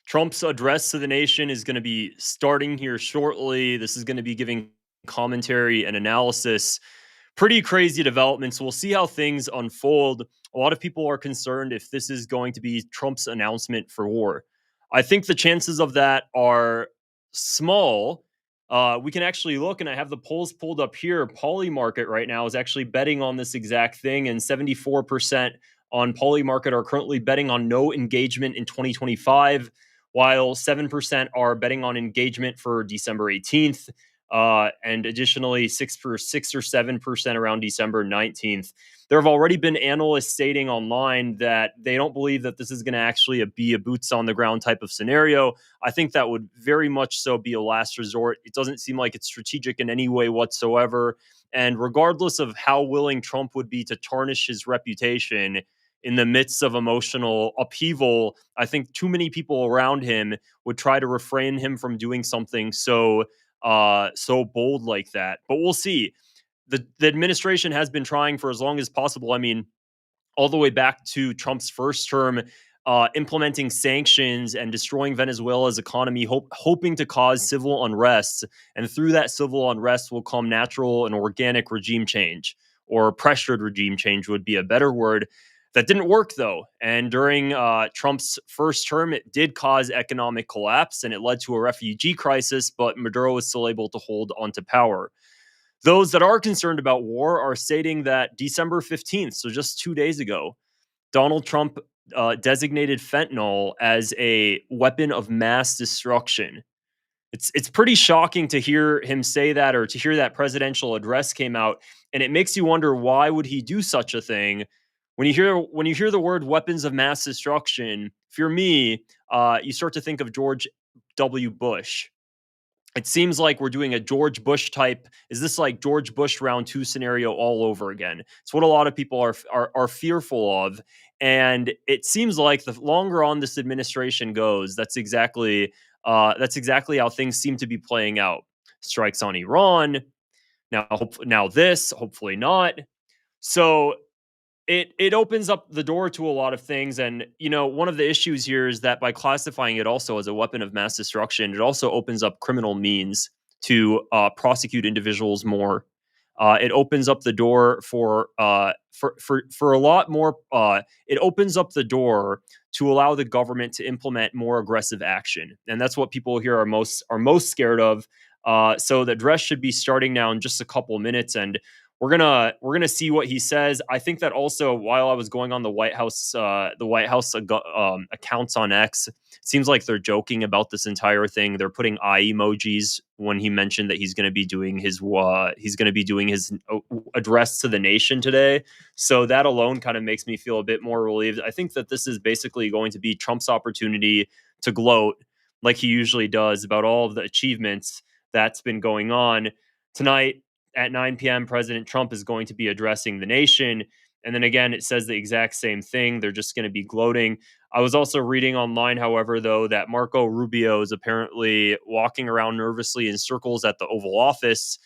Trump's address to the nation is going to be starting here shortly. This is going to be giving commentary and analysis. Pretty crazy developments. We'll see how things unfold. A lot of people are concerned if this is going to be Trump's announcement for war. I think the chances of that are small. We can actually look, and I have the polls pulled up here. Polymarket right now is actually betting on this exact thing, and 74% on Polymarket are currently betting on no engagement in 2025, while 7% are betting on engagement for December 18th. And additionally, 6 or 7% around December 19th. There have already been analysts stating online that they don't believe that this is going to actually be a boots on the ground type of scenario. I think that would very much so be a last resort. It doesn't seem like it's strategic in any way whatsoever. And regardless of how willing Trump would be to tarnish his reputation in the midst of emotional upheaval, I think too many people around him would try to refrain him from doing something so bold like that. But we'll see. The administration has been trying for as long as possible. I mean, all the way back to Trump's first term, implementing sanctions and destroying Venezuela's economy, hoping to cause civil unrest. And through that civil unrest will come natural and organic regime change, or pressured regime change would be a better word. That didn't work, though. And during Trump's first term, it did cause economic collapse and it led to a refugee crisis, but Maduro was still able to hold onto power. Those that are concerned about war are stating that December 15th, so just 2 days ago, Donald Trump designated fentanyl as a weapon of mass destruction. It's pretty shocking to hear him say that, or to hear that presidential address came out, and it makes you wonder, why would he do such a thing? When you hear the word weapons of mass destruction, if you're me, you start to think of George W. Bush. It seems like we're doing a George Bush type. Is this like George Bush round two scenario all over again? It's what a lot of people are fearful of, and it seems like the longer on this administration goes, that's exactly how things seem to be playing out. Strikes on Iran now this, hopefully not. So it opens up the door to a lot of things. And, one of the issues here is that by classifying it also as a weapon of mass destruction, it also opens up criminal means to prosecute individuals more. It opens up the door for a lot more. It opens up the door to allow the government to implement more aggressive action, and that's what people here are most scared of. So the address should be starting now in just a couple minutes, and we're gonna see what he says. I think that also, while I was going on the White House accounts on X, it seems like they're joking about this entire thing. They're putting eye emojis when he mentioned that he's going to be doing his address to the nation today. So that alone kind of makes me feel a bit more relieved. I think that this is basically going to be Trump's opportunity to gloat, like he usually does, about all of the achievements that's been going on. Tonight at 9 p.m., President Trump is going to be addressing the nation. And then again, it says the exact same thing. They're just going to be gloating. I was also reading online, however, though, that Marco Rubio is apparently walking around nervously in circles at the Oval Office,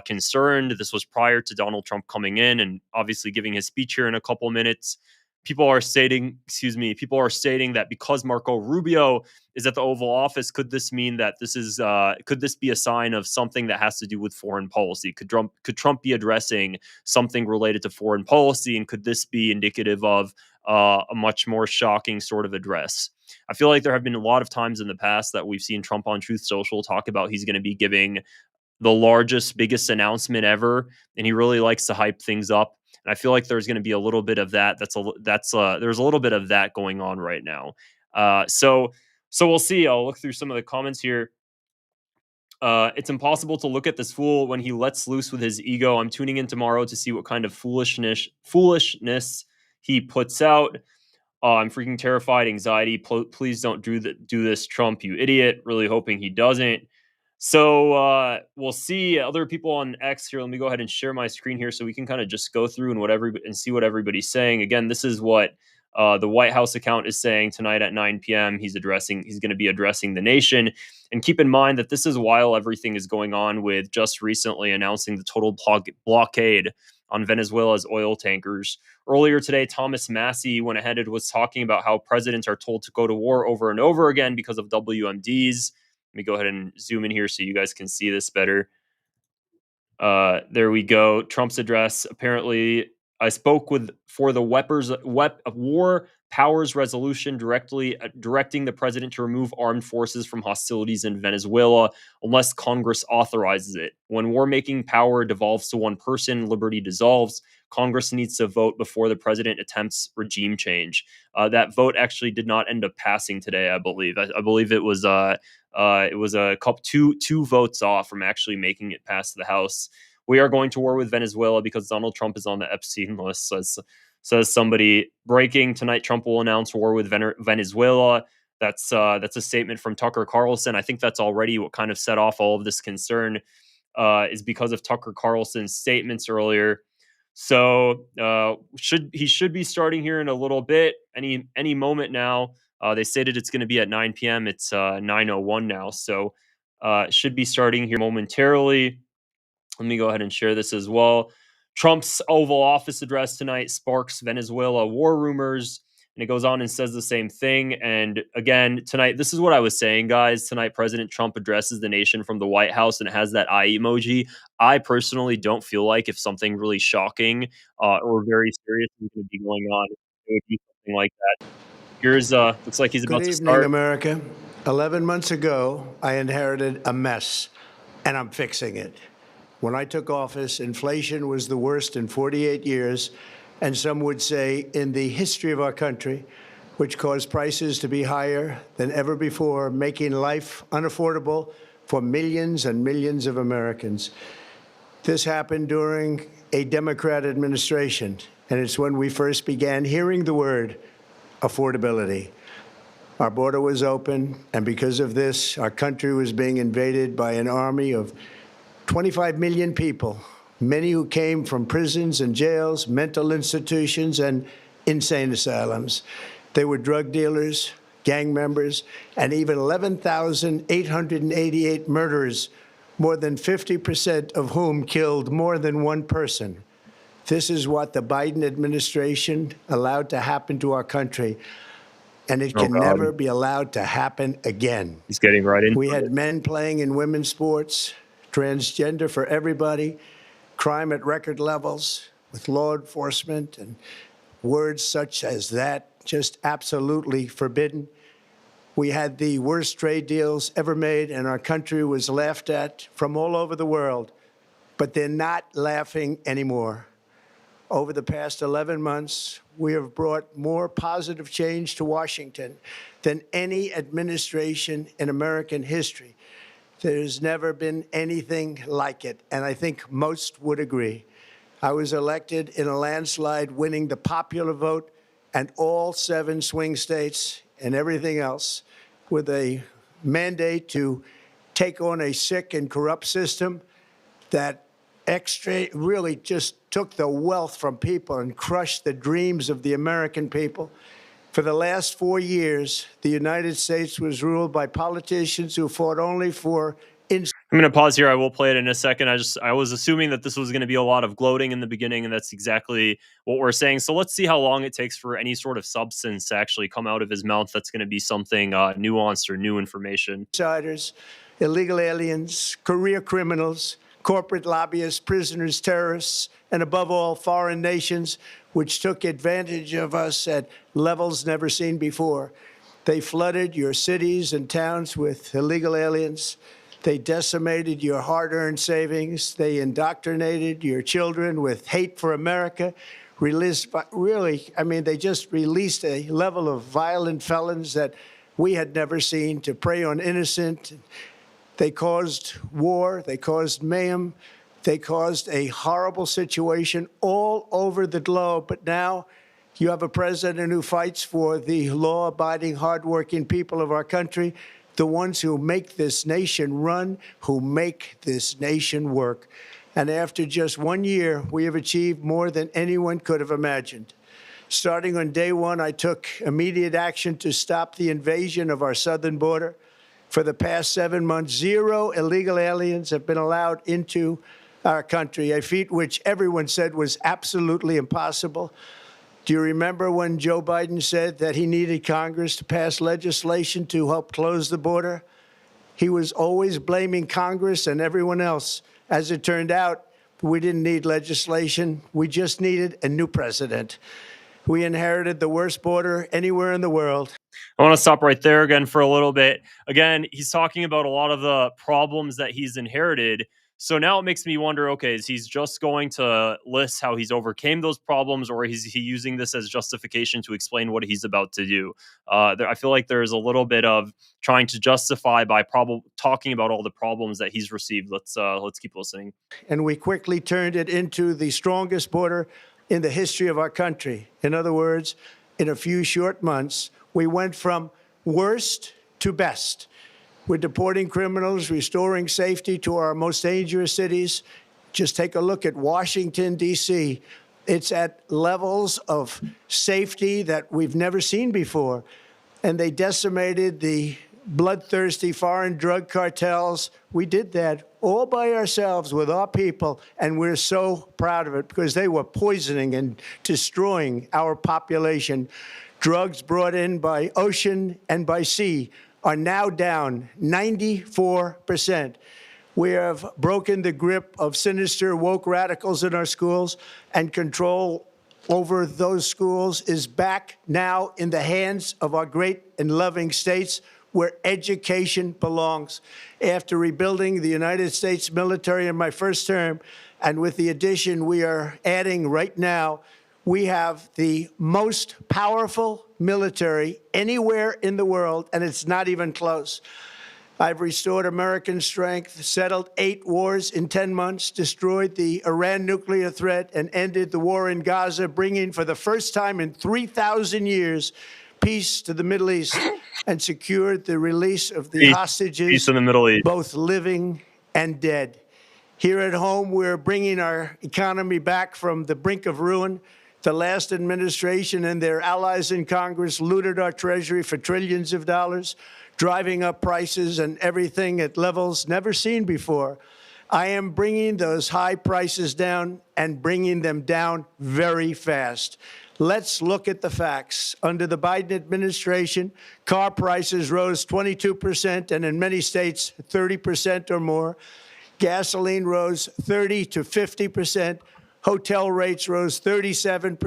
concerned. This was prior to Donald Trump coming in and obviously giving his speech here in a couple minutes. People are stating that because Marco Rubio is at the Oval Office, could this mean that could this be a sign of something that has to do with foreign policy? Could Trump be addressing something related to foreign policy, and could this be indicative of a much more shocking sort of address? I feel like there have been a lot of times in the past that we've seen Trump on Truth Social talk about he's going to be giving the biggest announcement ever, and he really likes to hype things up. And I feel like there's going to be a little bit of that. There's a little bit of that going on right now. So we'll see. I'll look through some of the comments here. It's impossible to look at this fool when he lets loose with his ego. I'm tuning in tomorrow to see what kind of foolishness he puts out. I'm freaking terrified. Anxiety. Please don't do this, Trump, you idiot. Really hoping he doesn't. So we'll see. Other people on X here. Let me go ahead and share my screen here so we can kind of just go through and see what everybody's saying. Again, this is what the White House account is saying tonight at 9 p.m. He's going to be addressing the nation. And keep in mind that this is while everything is going on with just recently announcing the total blockade on Venezuela's oil tankers. Earlier today, Thomas Massey went ahead and was talking about how presidents are told to go to war over and over again because of WMDs. Let me go ahead and zoom in here so you guys can see this better. There we go. Trump's address. Apparently, I spoke with for the war powers resolution directing the president to remove armed forces from hostilities in Venezuela unless Congress authorizes it. When war-making power devolves to one person, liberty dissolves. Congress needs to vote before the president attempts regime change. That vote actually did not end up passing today. I believe. I believe it was. It was a couple two votes off from actually making it past the House. We are going to war with Venezuela because Donald Trump is on the Epstein list, says somebody. Breaking tonight, Trump will announce war with Venezuela. That's a statement from Tucker Carlson. I think that's already what kind of set off all of this concern, is because of Tucker Carlson's statements earlier. So he should be starting here in a little bit, any moment now. They stated it's going to be at 9 p.m. It's 9:01 now, so should be starting here momentarily. Let me go ahead and share this as well. Trump's Oval Office address tonight sparks Venezuela war rumors, and it goes on and says the same thing. And again, tonight, this is what I was saying, guys. Tonight, President Trump addresses the nation from the White House, and it has that eye emoji. I personally don't feel like if something really shocking or very serious is going to be going on, it would be something like that. Here's looks like he's Good about to evening, start. America. 11 months ago, I inherited a mess, and I'm fixing it. When I took office, inflation was the worst in 48 years, and some would say in the history of our country, which caused prices to be higher than ever before, making life unaffordable for millions and millions of Americans. This happened during a Democrat administration, and it's when we first began hearing the word affordability. Our border was open, and because of this, our country was being invaded by an army of 25 million people, many who came from prisons and jails, mental institutions, and insane asylums. They were drug dealers, gang members, and even 11,888 murderers, more than 50% of whom killed more than one person. This is what the Biden administration allowed to happen to our country, and it can never be allowed to happen again. He's getting right into We it. had men playing in women's sports, transgender for everybody, crime at record levels with law enforcement, and words such as that just absolutely forbidden. We had the worst trade deals ever made, and our country was laughed at from all over the world. But they're not laughing anymore. Over the past 11 months, we have brought more positive change to Washington than any administration in American history. There's never been anything like it, and I think most would agree. I was elected in a landslide, winning the popular vote and all 7 swing states and everything else, with a mandate to take on a sick and corrupt system that really just took the wealth from people and crushed the dreams of the American people. For the last 4 years, the United States was ruled by politicians who fought only for I'm going to pause here. I will play it in a second. I was assuming that this was going to be a lot of gloating in the beginning, and that's exactly what we're saying. So let's see how long it takes for any sort of substance to actually come out of his mouth. That's going to be something nuanced or new information. Insiders, illegal aliens, career criminals, corporate lobbyists, prisoners, terrorists, and above all, foreign nations, which took advantage of us at levels never seen before. They flooded your cities and towns with illegal aliens. They decimated your hard-earned savings. They indoctrinated your children with hate for America. They just released a level of violent felons that we had never seen to prey on innocent. They caused war. They caused mayhem. They caused a horrible situation all over the globe. But now you have a president who fights for the law-abiding, hardworking people of our country, the ones who make this nation run, who make this nation work. And after just 1 year, we have achieved more than anyone could have imagined. Starting on day one, I took immediate action to stop the invasion of our southern border. For the past 7 months, 0 illegal aliens have been allowed into our country, a feat which everyone said was absolutely impossible. Do you remember when Joe Biden said that he needed Congress to pass legislation to help close the border? He was always blaming Congress and everyone else. As it turned out, we didn't need legislation. We just needed a new president. We inherited the worst border anywhere in the world. I want to stop right there again for a little bit. Again, he's talking about a lot of the problems that he's inherited. So now it makes me wonder, okay, is he just going to list how he's overcame those problems, or is he using this as justification to explain what he's about to do? I feel like there's a little bit of trying to justify by talking about all the problems that he's received. Let's keep listening. And we quickly turned it into the strongest border in the history of our country. In other words, in a few short months, we went from worst to best. We're deporting criminals, restoring safety to our most dangerous cities. Just take a look at Washington, D.C. It's at levels of safety that we've never seen before. And they decimated the bloodthirsty foreign drug cartels. We did that all by ourselves with our people, and we're so proud of it because they were poisoning and destroying our population. Drugs brought in by ocean and by sea are now down 94%. We have broken the grip of sinister woke radicals in our schools, and control over those schools is back now in the hands of our great and loving states where education belongs. After rebuilding the United States military in my first term, and with the addition we are adding right now, we have the most powerful military anywhere in the world, and it's not even close. I've restored American strength, settled 8 wars in 10 months, destroyed the Iran nuclear threat, and ended the war in Gaza, bringing for the first time in 3,000 years peace to the Middle East, and secured the release of the hostages, peace in the Middle East, both living and dead. Here at home, we're bringing our economy back from the brink of ruin. The last administration and their allies in Congress looted our treasury for trillions of dollars, driving up prices and everything at levels never seen before. I am bringing those high prices down and bringing them down very fast. Let's look at the facts. Under the Biden administration, car prices rose 22%, and in many states, 30% or more. Gasoline rose 30 to 50%. Hotel rates rose 37%.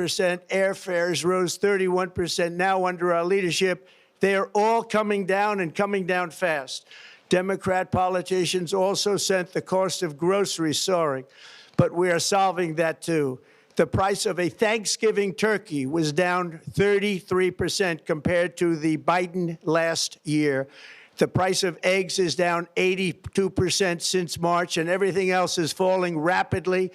Airfares rose 31%. Now, under our leadership, they are all coming down and coming down fast. Democrat politicians also sent the cost of groceries soaring, but we are solving that too. The price of a Thanksgiving turkey was down 33% compared to the Biden last year. The price of eggs is down 82% since March, and everything else is falling rapidly.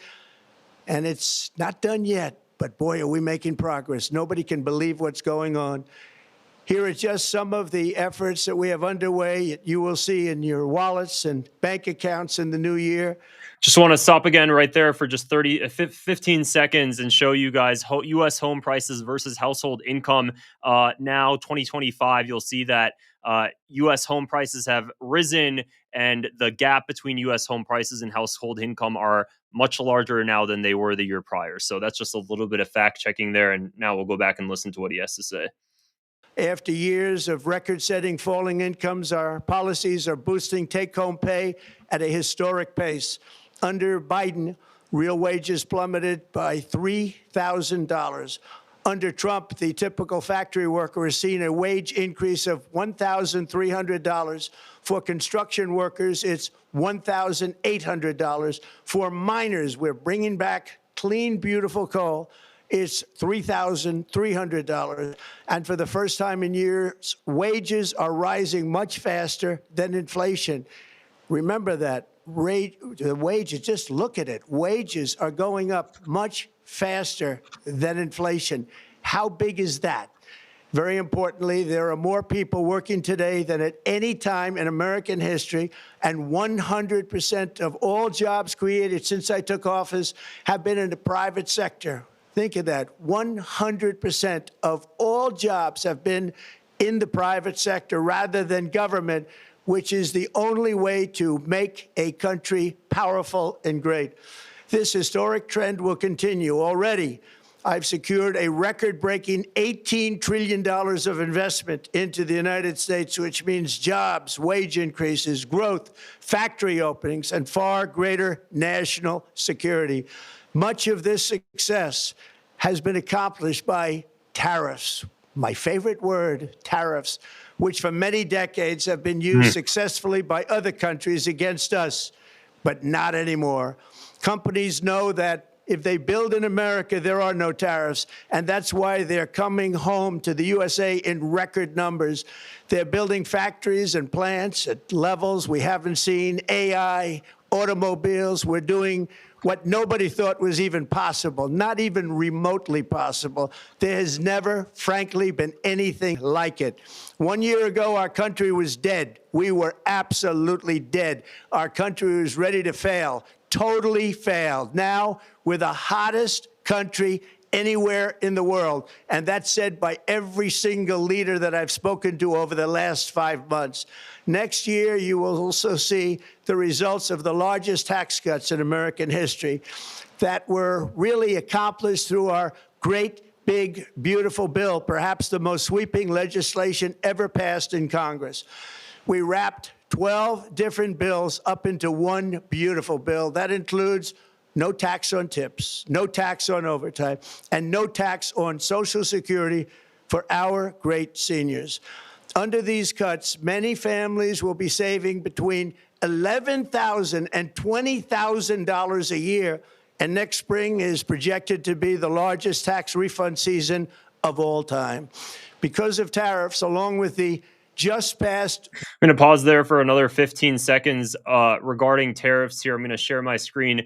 And it's not done yet, but boy, are we making progress. Nobody can believe what's going on. Here are just some of the efforts that we have underway. You will see in your wallets and bank accounts in the new year. Just want to stop again right there for just 15 seconds and show you guys U.S. home prices versus household income. Now, 2025, you'll see that U.S. home prices have risen, and the gap between U.S. home prices and household income are much larger now than they were the year prior. So that's just a little bit of fact checking there. And now we'll go back and listen to what he has to say. After years of record-setting falling incomes, our policies are boosting take-home pay at a historic pace. Under Biden, real wages plummeted by $3,000. Under Trump, the typical factory worker has seen a wage increase of $1,300. For construction workers, it's $1,800. For miners, we're bringing back clean, beautiful coal. It's $3,300. And for the first time in years, wages are rising much faster than inflation. Remember that. The wages, just look at it. Wages are going up much faster than inflation. How big is that? Very importantly, there are more people working today than at any time in American history, and 100% of all jobs created since I took office have been in the private sector. Think of that. 100% of all jobs have been in the private sector rather than government. which is the only way to make a country powerful and great. This historic trend will continue. Already, I've secured a record-breaking $18 trillion of investment into the United States, which means jobs, wage increases, growth, factory openings, and far greater national security. Much of this success has been accomplished by tariffs. My favorite word, tariffs, which for many decades have been used successfully by other countries against us, but not anymore. Companies know that if they build in America, there are no tariffs, and that's why they're coming home to the USA in record numbers. They're building factories and plants at levels we haven't seen, AI, automobiles. We're doing what nobody thought was even possible, not even remotely possible. There has never, frankly, been anything like it. 1 year ago, our country was dead. We were absolutely dead. Our country was ready to fail, totally failed. Now, we're the hottest country anywhere in the world, and that's said by every single leader that I've spoken to over the last 5 months. Next year, you will also see the results of the largest tax cuts in American history that were really accomplished through our great, big, beautiful bill, perhaps the most sweeping legislation ever passed in Congress. We wrapped 12 different bills up into one beautiful bill. That includes no tax on tips, no tax on overtime, and no tax on Social Security for our great seniors. Under these cuts, many families will be saving between $11,000 and $20,000 a year, and next spring is projected to be the largest tax refund season of all time. Because of tariffs, along with the just passed. I'm going to pause there for another 15 seconds regarding tariffs here. I'm going to share my screen.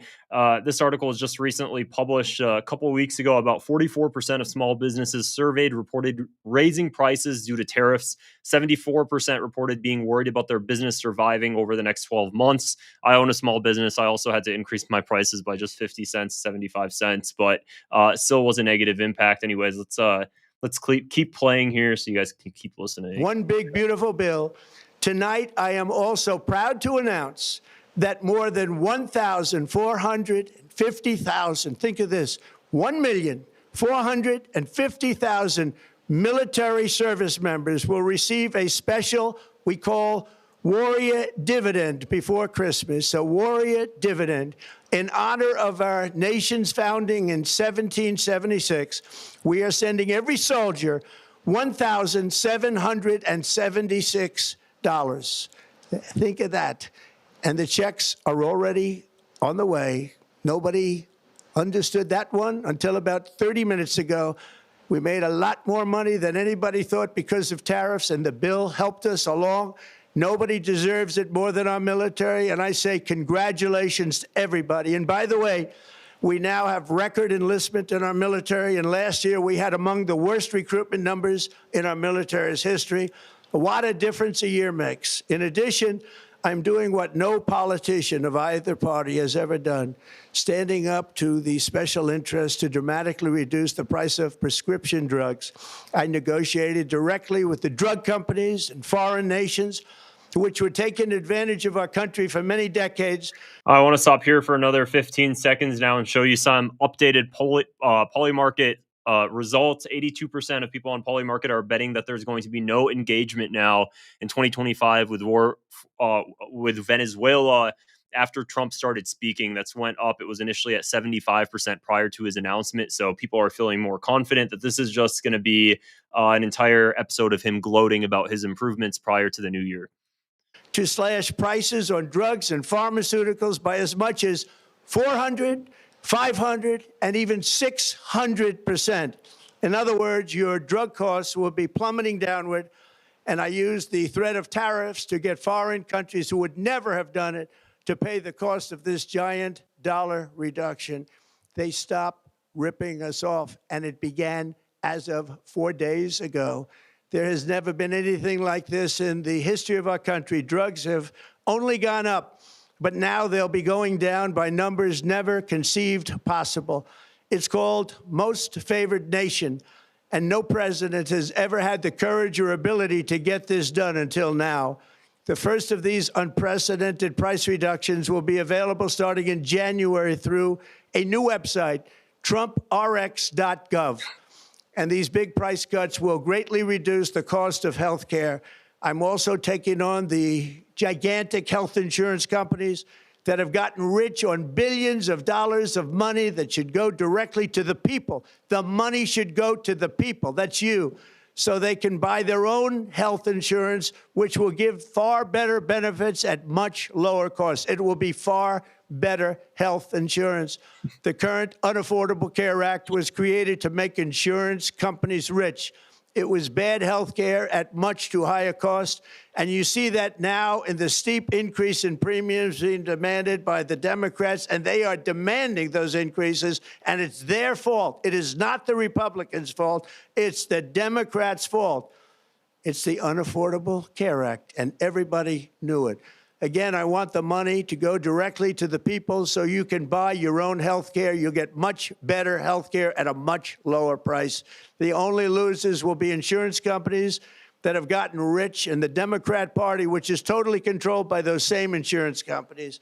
This article was just recently published a couple of weeks ago. About 44% of small businesses surveyed reported raising prices due to tariffs. 74% reported being worried about their business surviving over the next 12 months. I own a small business. I also had to increase my prices by just 50 cents, 75 cents, but still was a negative impact. Anyways, let's keep playing here so you guys can keep listening. One big, beautiful bill. Tonight, I am also proud to announce that more than 1,450,000, think of this, 1,450,000 military service members will receive a special, we call Warrior Dividend before Christmas. So Warrior Dividend. In honor of our nation's founding in 1776, we are sending every soldier $1,776. Think of that. And the checks are already on the way. Nobody understood that one until about 30 minutes ago. We made a lot more money than anybody thought because of tariffs, and the bill helped us along. Nobody deserves it more than our military, and I say congratulations to everybody. And by the way, we now have record enlistment in our military, and last year we had among the worst recruitment numbers in our military's history. What a difference a year makes. In addition, I'm doing what no politician of either party has ever done, standing up to the special interest to dramatically reduce the price of prescription drugs. I negotiated directly with the drug companies and foreign nations, which were taking advantage of our country for many decades. I want to stop here for another 15 seconds now and show you some updated Polymarket results. 82% of people on Polymarket are betting that there's going to be no engagement now in 2025 with war with Venezuela after Trump started speaking. That's went up. It was initially at 75% prior to his announcement. So people are feeling more confident that this is just going to be an entire episode of him gloating about his improvements prior to the new year. To slash prices on drugs and pharmaceuticals by as much as 400, 500, and even 600%. In other words, your drug costs will be plummeting downward. And I used the threat of tariffs to get foreign countries who would never have done it to pay the cost of this giant dollar reduction. They stopped ripping us off, and it began as of 4 days ago. There has never been anything like this in the history of our country. Drugs have only gone up, but now they'll be going down by numbers never conceived possible. It's called most favored nation, and no president has ever had the courage or ability to get this done until now. The first of these unprecedented price reductions will be available starting in January through a new website, trumprx.gov. And these big price cuts will greatly reduce the cost of health care. I'm also taking on the gigantic health insurance companies that have gotten rich on billions of dollars of money that should go directly to the people. The money should go to the people. That's you. So they can buy their own health insurance, which will give far better benefits at much lower cost. It will be far better health insurance. The current Unaffordable Care Act was created to make insurance companies rich. It was bad health care at much too high a cost. And you see that now in the steep increase in premiums being demanded by the Democrats, and they are demanding those increases, and it's their fault. It is not the Republicans' fault. It's the Democrats' fault. It's the Unaffordable Care Act, and everybody knew it. Again, I want the money to go directly to the people so you can buy your own health care. You'll get much better health care at a much lower price. The only losers will be insurance companies that have gotten rich and the Democrat Party, which is totally controlled by those same insurance companies.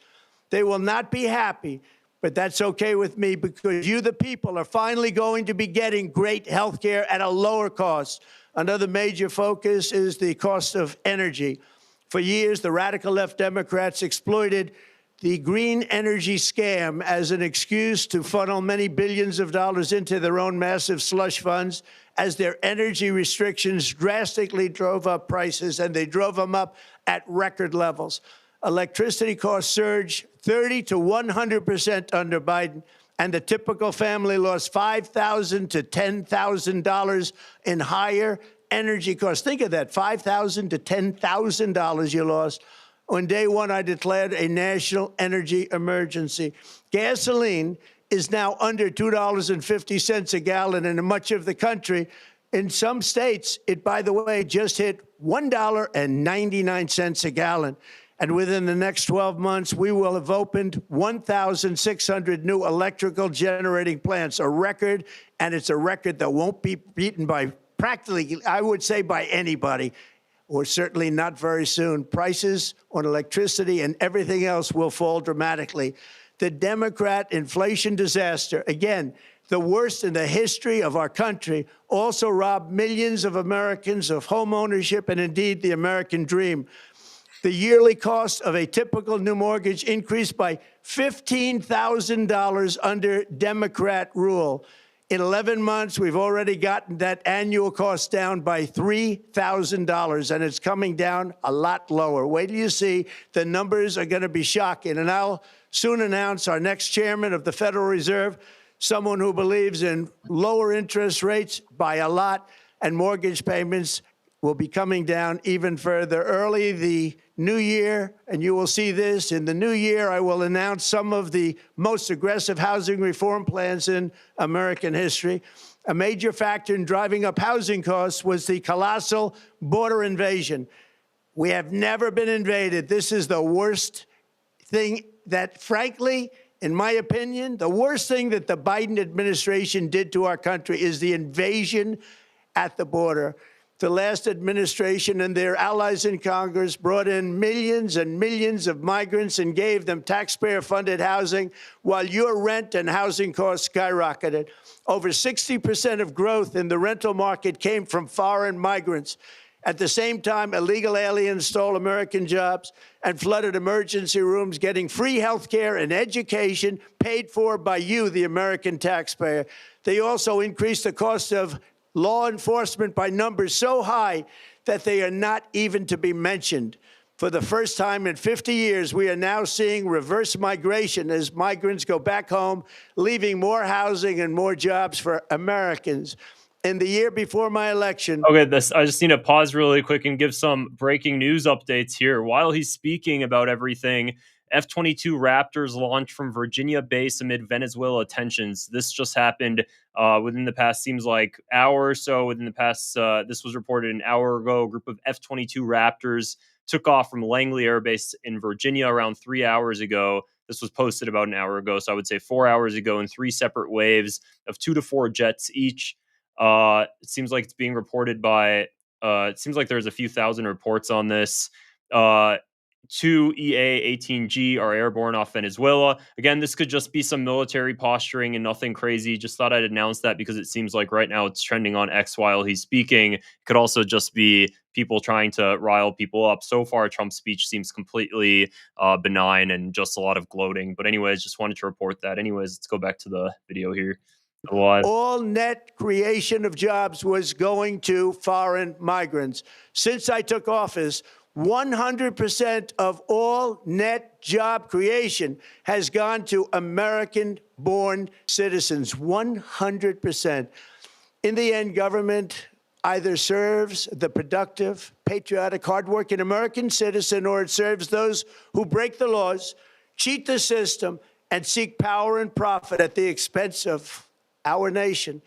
They will not be happy, but that's okay with me because you, the people, are finally going to be getting great health care at a lower cost. Another major focus is the cost of energy. For years, the radical left Democrats exploited the green energy scam as an excuse to funnel many billions of dollars into their own massive slush funds as their energy restrictions drastically drove up prices, and they drove them up at record levels. Electricity costs surged 30 to 100% under Biden, and the typical family lost $5,000 to $10,000 in higher energy costs. Think of that, $5,000 to $10,000 you lost. On day one, I declared a national energy emergency. Gasoline is now under $2.50 a gallon in much of the country. In some states, it, by the way, just hit $1.99 a gallon. And within the next 12 months, we will have opened 1,600 new electrical generating plants, a record, and it's a record that won't be beaten by practically, I would say, by anybody, or certainly not very soon. Prices on electricity and everything else will fall dramatically. The Democrat inflation disaster, again, the worst in the history of our country, also robbed millions of Americans of home ownership and indeed the American dream. The yearly cost of a typical new mortgage increased by $15,000 under Democrat rule. In 11 months, we've already gotten that annual cost down by $3,000, and it's coming down a lot lower. Wait till you see. The numbers are going to be shocking. And I'll soon announce our next chairman of the Federal Reserve, someone who believes in lower interest rates by a lot, and mortgage payments will be coming down even further. Early the new year, and you will see this, in the new year, I will announce some of the most aggressive housing reform plans in American history. A major factor in driving up housing costs was the colossal border invasion. We have never been invaded. This is the worst thing that, frankly, in my opinion, the worst thing that the Biden administration did to our country is the invasion at the border. The last administration and their allies in Congress brought in millions and millions of migrants and gave them taxpayer-funded housing while your rent and housing costs skyrocketed. Over 60% of growth in the rental market came from foreign migrants. At the same time, illegal aliens stole American jobs and flooded emergency rooms, getting free health care and education paid for by you, the American taxpayer. They also increased the cost of law enforcement by numbers so high that they are not even to be mentioned. For the first time in 50 years, we are now seeing reverse migration as migrants go back home, leaving more housing and more jobs for Americans. In the year before my election. Okay, I just need to pause really quick and give some breaking news updates here. While he's speaking about everything, F-22 Raptors launched from Virginia base amid Venezuela tensions. This just happened within the past, seems like, hour or so. Within the past, this was reported an hour ago. A group of F-22 Raptors took off from Langley Air Base in Virginia around 3 hours ago. This was posted about an hour ago, so I would say 4 hours ago, in 3 separate waves of 2 to 4 jets each. It seems like it's being reported by, it seems like there's a few thousand reports on this. Two EA-18G are airborne off Venezuela. Again, this could just be some military posturing and nothing crazy. Just thought I'd announce that because it seems like right now it's trending on X while he's speaking. It could also just be people trying to rile people up. So far, Trump's speech seems completely benign and just a lot of gloating. But anyways, just wanted to report that. Anyways, let's go back to the video here. Live. All net creation of jobs was going to foreign migrants. Since I took office, 100% of all net job creation has gone to American-born citizens, 100%. In the end, government either serves the productive, patriotic, hardworking American citizen, or it serves those who break the laws, cheat the system, and seek power and profit at the expense of our nation.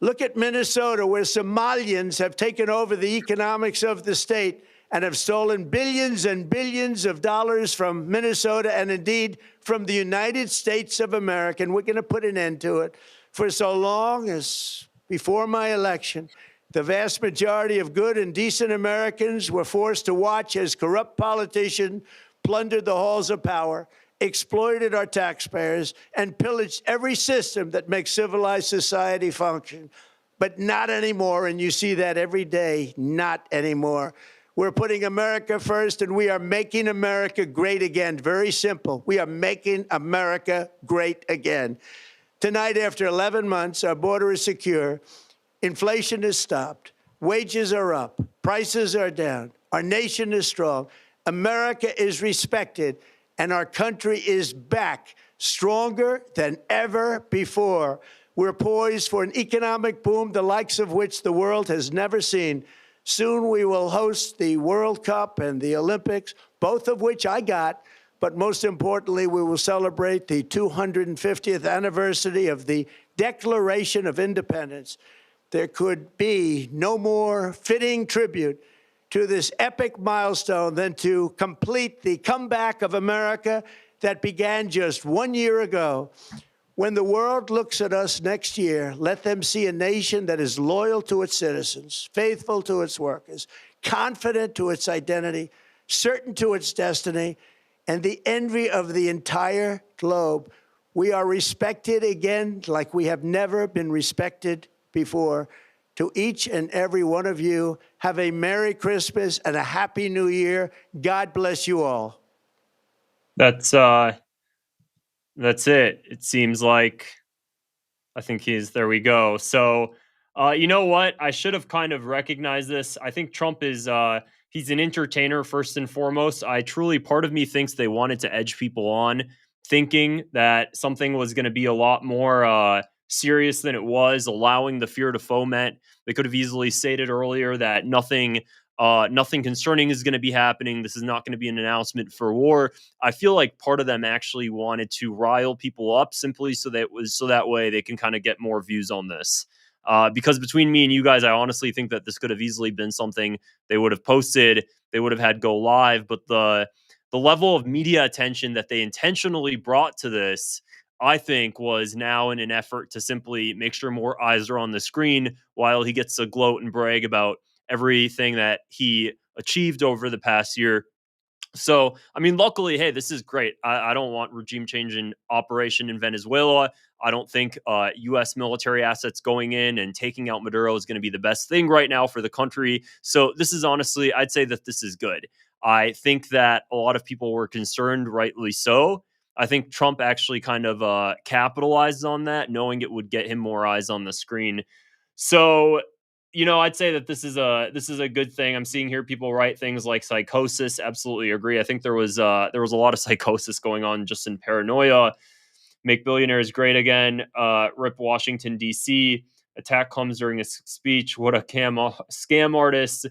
Look at Minnesota, where Somalians have taken over the economics of the state and have stolen billions and billions of dollars from Minnesota and indeed from the United States of America. And we're going to put an end to it. For so long as before my election, the vast majority of good and decent Americans were forced to watch as corrupt politicians plundered the halls of power, exploited our taxpayers, and pillaged every system that makes civilized society function. But not anymore, and you see that every day, not anymore. We're putting America first, and we are making America great again. Very simple. We are making America great again. Tonight, after 11 months, our border is secure. Inflation is stopped. Wages are up. Prices are down. Our nation is strong. America is respected. And our country is back, stronger than ever before. We're poised for an economic boom, the likes of which the world has never seen. Soon we will host the World Cup and the Olympics, both of which I got. But most importantly, we will celebrate the 250th anniversary of the Declaration of Independence. There could be no more fitting tribute to this epic milestone than to complete the comeback of America that began just 1 year ago. When the world looks at us next year, let them see a nation that is loyal to its citizens, faithful to its workers, confident to its identity, certain to its destiny, and the envy of the entire globe. We are respected again like we have never been respected before. To each and every one of you, have a Merry Christmas and a Happy New Year. God bless you all. That's it. It seems like I think there we go. So, you know what? I should have kind of recognized this. I think Trump is, he's an entertainer first and foremost. Part of me thinks they wanted to edge people on, thinking that something was going to be a lot more serious than it was, allowing the fear to foment. They could have easily stated earlier that nothing concerning is going to be happening. This is not going to be an announcement for war. I feel like part of them actually wanted to rile people up simply so that way they can kind of get more views on this. Because between me and you guys, I honestly think that this could have easily been something they would have posted, they would have had go live, but the level of media attention that they intentionally brought to this, I think, was now in an effort to simply make sure more eyes are on the screen while he gets to gloat and brag about everything that he achieved over the past year. So, I mean, luckily, hey, this is great. I don't want regime change in operation in Venezuela. I don't think U.S. military assets going in and taking out Maduro is going to be the best thing right now for the country. So this is honestly, I'd say that this is good. I think that a lot of people were concerned, rightly so. I think Trump actually kind of capitalized on that, knowing it would get him more eyes on the screen. So, I'd say that this is a good thing. I'm seeing here people write things like psychosis. Absolutely agree. I think there was a lot of psychosis going on just in paranoia. Make billionaires great again. Rip Washington D.C. Attack comes during a speech. What a scam artist.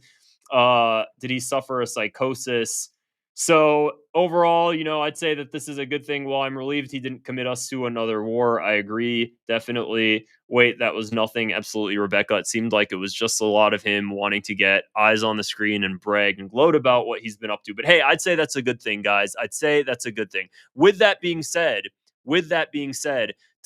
Did he suffer a psychosis? So overall, I'd say that this is a good thing. While I'm relieved he didn't commit us to another war, I agree. Definitely. Wait, that was nothing. Absolutely, Rebecca. It seemed like it was just a lot of him wanting to get eyes on the screen and brag and gloat about what he's been up to. But hey, I'd say that's a good thing, guys. I'd say that's a good thing. With that being said,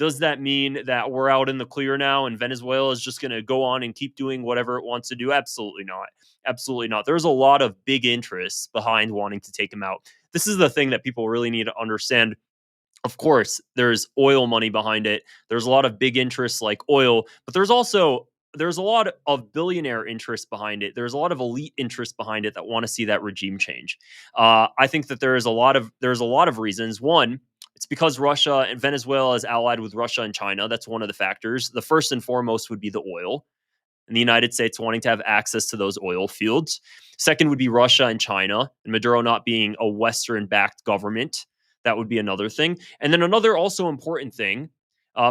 Does that mean that we're out in the clear now and Venezuela is just going to go on and keep doing whatever it wants to do? Absolutely not. Absolutely not. There's a lot of big interests behind wanting to take him out. This is the thing that people really need to understand. Of course, there's oil money behind it. There's a lot of big interests like oil, but there's a lot of billionaire interests behind it. There's a lot of elite interests behind it that want to see that regime change. I think that there's a lot of reasons. One, it's because Russia and Venezuela is allied with Russia and China. That's one of the factors. The first and foremost would be the oil and the United States wanting to have access to those oil fields. Second would be Russia and China, and Maduro not being a Western backed government. That would be another thing. And then another also important thing,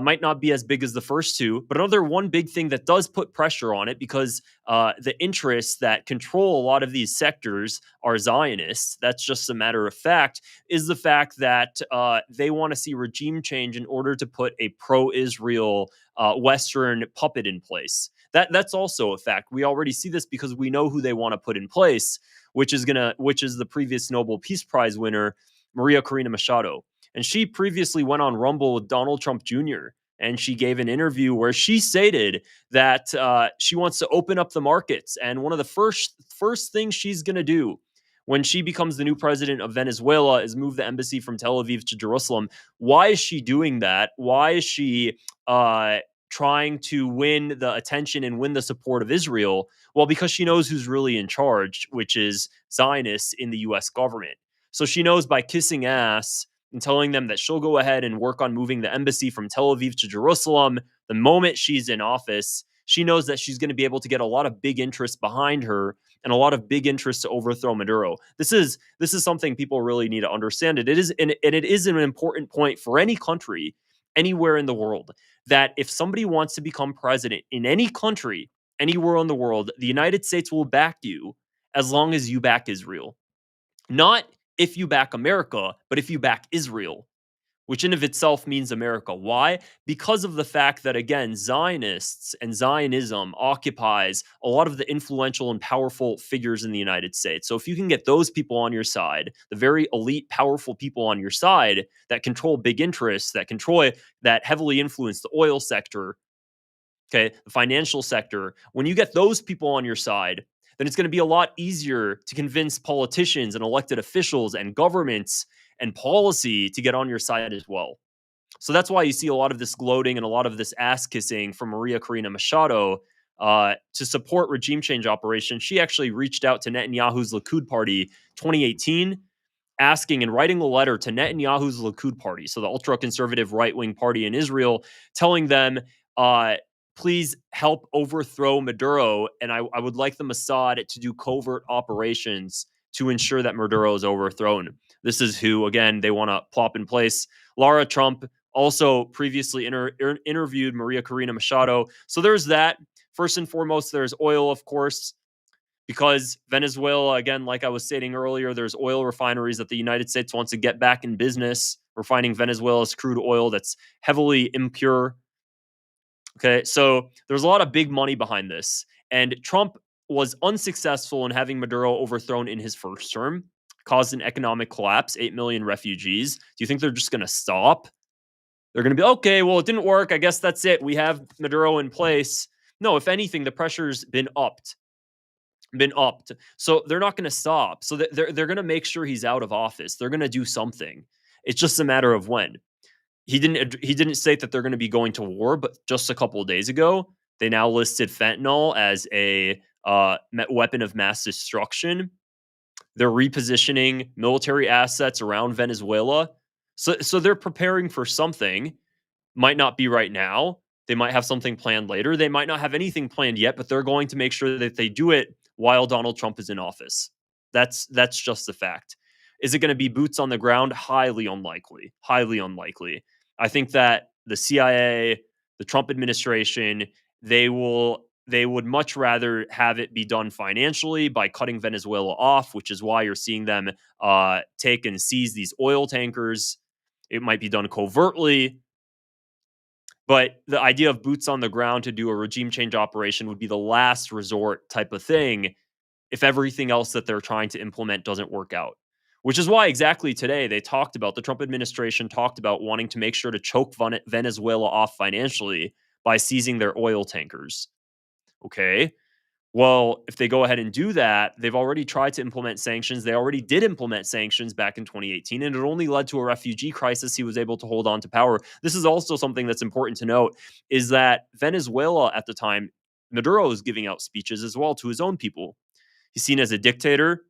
might not be as big as the first two, but another one big thing that does put pressure on it because the interests that control a lot of these sectors are Zionists. That's just a matter of fact, is the fact that they want to see regime change in order to put a pro Israel Western puppet in place. That's also a fact. We already see this because we know who they want to put in place, which is the previous Nobel Peace Prize winner, Maria Corina Machado. And she previously went on Rumble with Donald Trump Jr. And she gave an interview where she stated that she wants to open up the markets. And one of the first things she's going to do when she becomes the new president of Venezuela is move the embassy from Tel Aviv to Jerusalem. Why is she doing that? Why is she trying to win the attention and win the support of Israel? Well, because she knows who's really in charge, which is Zionists in the U.S. government. So she knows by kissing ass and telling them that she'll go ahead and work on moving the embassy from Tel Aviv to Jerusalem the moment she's in office, she knows that she's going to be able to get a lot of big interest behind her and a lot of big interest to overthrow Maduro. This is something people really need to understand. It is an important point for any country anywhere in the world that if somebody wants to become president in any country anywhere in the world, the United States will back you as long as you back Israel. Not if you back America, but if you back Israel, which in of itself means America. Why? Because of the fact that, again, Zionists and Zionism occupies a lot of the influential and powerful figures in the United States. So if you can get those people on your side, the very elite, powerful people on your side that control big interests, that heavily influence the oil sector, okay, the financial sector, when you get those people on your side, then it's going to be a lot easier to convince politicians and elected officials and governments and policy to get on your side as well. So that's why you see a lot of this gloating and a lot of this ass kissing from Maria Corina Machado to support regime change operations. She actually reached out to Netanyahu's Likud party 2018, asking and writing a letter to Netanyahu's Likud party, so the ultra-conservative right-wing party in Israel, telling them, please help overthrow Maduro, and I would like the Mossad to do covert operations to ensure that Maduro is overthrown. This is who, again, they want to plop in place. Lara Trump also previously interviewed Maria Corina Machado. So there's that. First and foremost, there's oil, of course, because Venezuela, again, like I was stating earlier, there's oil refineries that the United States wants to get back in business, refining Venezuela's crude oil that's heavily impure. Okay, so there's a lot of big money behind this. And Trump was unsuccessful in having Maduro overthrown in his first term, caused an economic collapse, 8 million refugees. Do you think they're just going to stop? They're going to be, okay, well, it didn't work. I guess that's it. We have Maduro in place. No, if anything, the pressure's been upped. So they're not going to stop. So they're going to make sure he's out of office. They're going to do something. It's just a matter of when. He didn't state that they're going to be going to war, but just a couple of days ago, they now listed fentanyl as a weapon of mass destruction. They're repositioning military assets around Venezuela. So they're preparing for something. Might not be right now. They might have something planned later. They might not have anything planned yet, but they're going to make sure that they do it while Donald Trump is in office. That's just the fact. Is it going to be boots on the ground? Highly unlikely. Highly unlikely. I think that the CIA, the Trump administration, they would much rather have it be done financially by cutting Venezuela off, which is why you're seeing them take and seize these oil tankers. It might be done covertly, but the idea of boots on the ground to do a regime change operation would be the last resort type of thing if everything else that they're trying to implement doesn't work out. which is why exactly today the Trump administration talked about wanting to make sure to choke Venezuela off financially by seizing their oil tankers. Okay. Well, if they go ahead and do that, they've already tried to implement sanctions. They already did implement sanctions back in 2018, and it only led to a refugee crisis. He was able to hold on to power. This is also something that's important to note is that Venezuela at the time, Maduro is giving out speeches as well to his own people. He's seen as a dictator.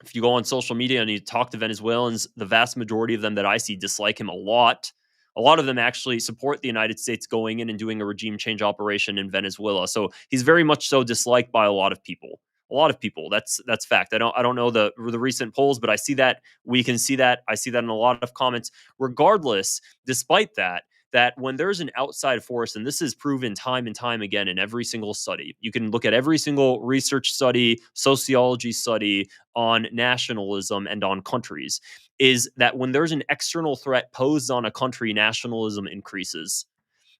If you go on social media and you talk to Venezuelans, the vast majority of them that I see dislike him a lot. A lot of them actually support the United States going in and doing a regime change operation in Venezuela. So he's very much so disliked by a lot of people. A lot of people. That's fact. I don't know the recent polls, but I see that we can see that. I see that in a lot of comments. Regardless, despite that when there's an outside force, and this is proven time and time again in every single study, you can look at every single research study, sociology study on nationalism and on countries, is that when there's an external threat posed on a country, nationalism increases.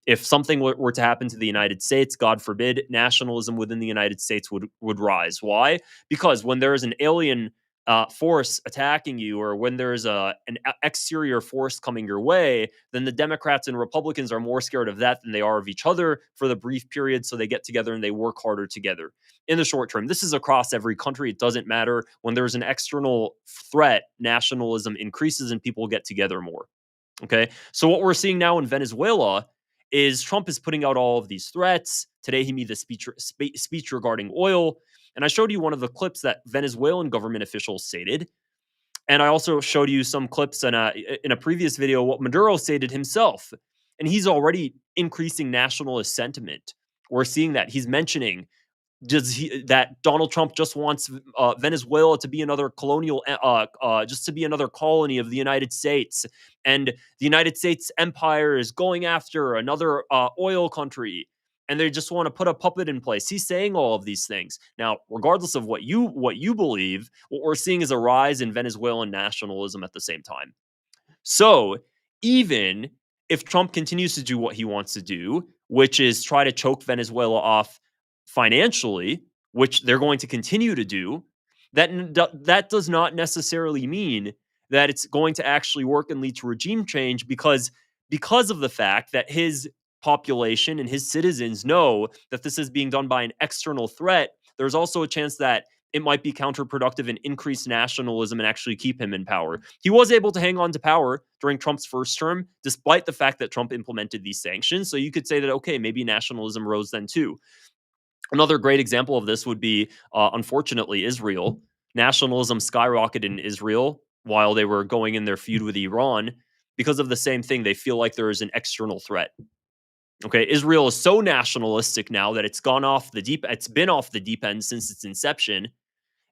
If something were to happen to the United States, God forbid, nationalism within the United States would rise. Why? Because when there is an alien force attacking you, or when there's an exterior force coming your way, then the Democrats and Republicans are more scared of that than they are of each other for the brief period. So they get together and they work harder together in the short term. This is across every country. It doesn't matter. When there's an external threat, nationalism increases and people get together more. Okay. So what we're seeing now in Venezuela is Trump is putting out all of these threats. Today he made a speech regarding oil. And I showed you one of the clips that Venezuelan government officials stated. And I also showed you some clips in a previous video what Maduro stated himself. And he's already increasing nationalist sentiment. We're seeing that. He's mentioning that Donald Trump just wants Venezuela to be another just to be another colony of the United States, and the United States empire is going after another oil country, and they just want to put a puppet in place. He's saying all of these things now, regardless of what you believe. What we're seeing is a rise in Venezuelan nationalism at the same time. So even if Trump continues to do what he wants to do, which is try to choke Venezuela off financially, which they're going to continue to do, that does not necessarily mean that it's going to actually work and lead to regime change, because of the fact that his population and his citizens know that this is being done by an external threat. There's also a chance that it might be counterproductive and increase nationalism and actually keep him in power. He was able to hang on to power during Trump's first term, despite the fact that Trump implemented these sanctions. So you could say that, okay, maybe nationalism rose then too. Another great example of this would be, unfortunately, Israel. Nationalism skyrocketed in Israel while they were going in their feud with Iran because of the same thing. They feel like there is an external threat. Okay, Israel is so nationalistic now that it's been off the deep end since its inception.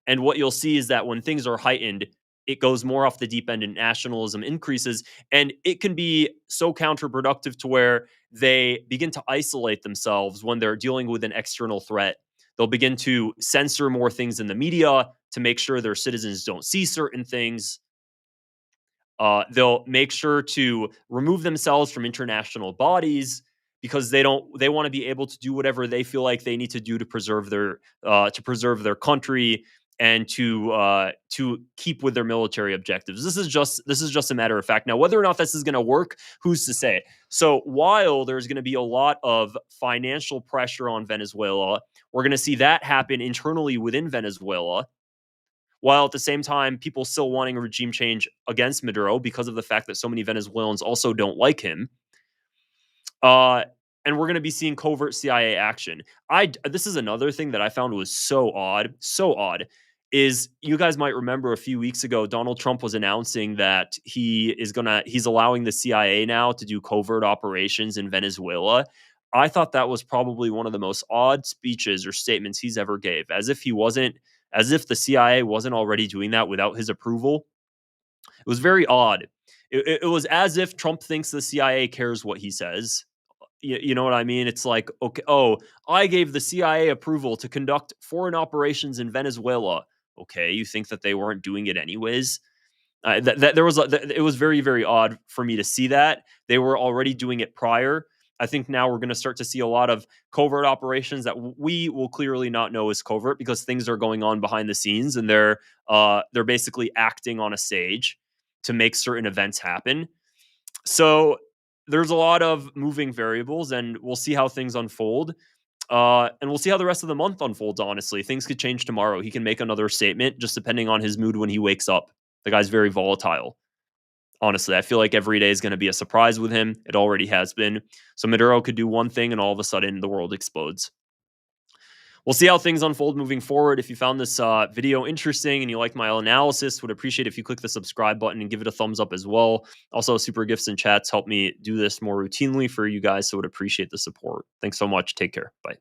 And what you'll see is that when things are heightened, it goes more off the deep end and nationalism increases. And it can be so counterproductive to where they begin to isolate themselves when they're dealing with an external threat. They'll begin to censor more things in the media to make sure their citizens don't see certain things. They'll make sure to remove themselves from international bodies because they want to be able to do whatever they feel like they need to do to preserve their country and to keep with their military objectives. This is just a matter of fact. Now, whether or not this is going to work, who's to say? So while there's going to be a lot of financial pressure on Venezuela, we're going to see that happen internally within Venezuela, while at the same time, people still wanting a regime change against Maduro because of the fact that so many Venezuelans also don't like him. And we're going to be seeing covert CIA action. This is another thing that I found was so odd, is you guys might remember a few weeks ago, Donald Trump was announcing that he's allowing the CIA now to do covert operations in Venezuela. I thought that was probably one of the most odd speeches or statements he's ever gave, as if the CIA wasn't already doing that without his approval. It was very odd. It was as if Trump thinks the CIA cares what he says. You know what I mean? It's like, okay, I gave the CIA approval to conduct foreign operations in Venezuela. Okay, you think that they weren't doing it anyways? It was very, very odd for me to see that. They were already doing it prior. I think now we're going to start to see a lot of covert operations that we will clearly not know as covert because things are going on behind the scenes, and they're basically acting on a stage to make certain events happen. So there's a lot of moving variables, and we'll see how things unfold. And we'll see how the rest of the month unfolds, honestly. Things could change tomorrow. He can make another statement just depending on his mood when he wakes up. The guy's very volatile. Honestly, I feel like every day is going to be a surprise with him. It already has been. So Maduro could do one thing and all of a sudden the world explodes. We'll see how things unfold moving forward. If you found this video interesting and you like my analysis, would appreciate if you click the subscribe button and give it a thumbs up as well. Also, super gifts and chats help me do this more routinely for you guys, so would appreciate the support. Thanks so much. Take care. Bye.